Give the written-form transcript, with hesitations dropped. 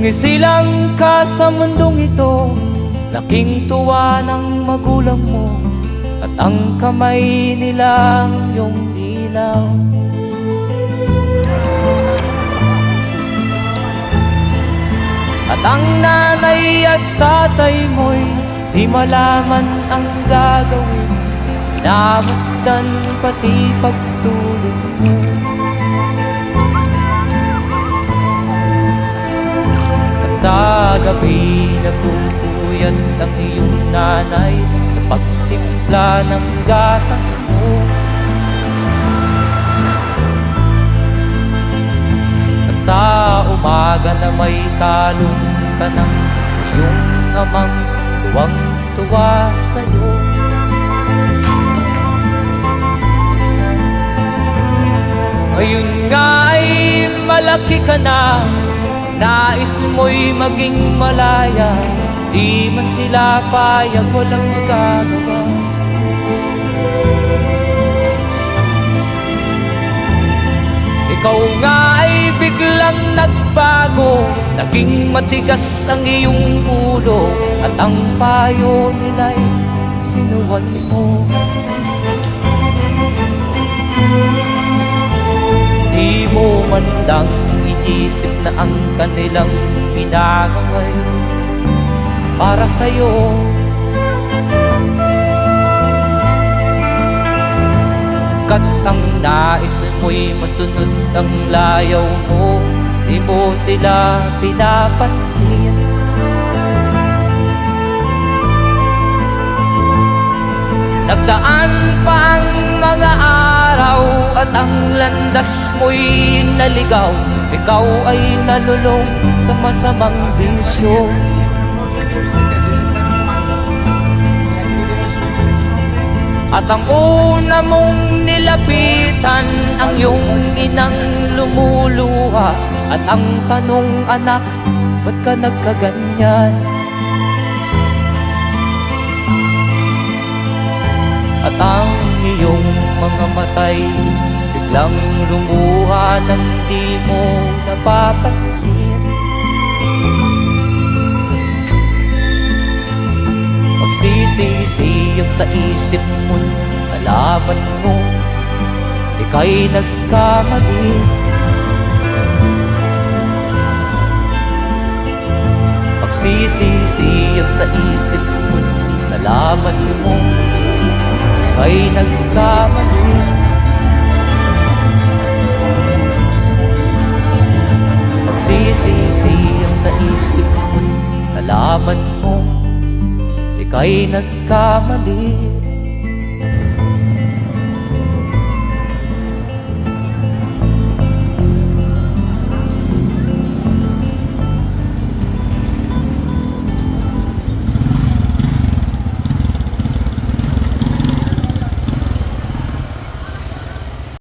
Sumisilang ka sa mundong ito, laking tuwa ng magulang mo, at ang kamay nila ang iyong ilaw. At ang nanay at tatay mo'y di malaman ang gagawin, namasdan pati pagtulog mo. At sa gabi nagpupuyat ang iyong nanay sa pagtimpla ng gatas mo. At sa umaga na may talong ka ng iyong amang tuwang-tuwa sa'yo. Ngayon nga ay malaki ka na, nais mo'y maging malaya, di man sila payag, walang magagawa. Ikaw nga ay biglang nagbago, naging matigas ang iyong ulo, at ang payo nila'y sinuwal mo. Di mo man lang iisip na ang kanilang pinagaway para sa'yo. Kat ang nais mo'y masunod ang layaw mo, di mo sila pinapansin. Nagdaan pa ang mga araw at ang landas mo'y naligaw, ikaw ay nalulong sa masamang bisyo. At ang una mong nilapitan ang iyong inang lumuluha, at ang tanong, anak, ba't ka nagkaganyan? At ang iyong mga matay biglang lumuha nang di mo napapansin. Magsisisiyag sa isip mo, nalaman mo ika'y nagkamali. Magsisisiyag sa isip mo, nalaman mo ika'y nagkamali. Magsisisiyag sa isip mo, nalaman mo ika'y nagkamali.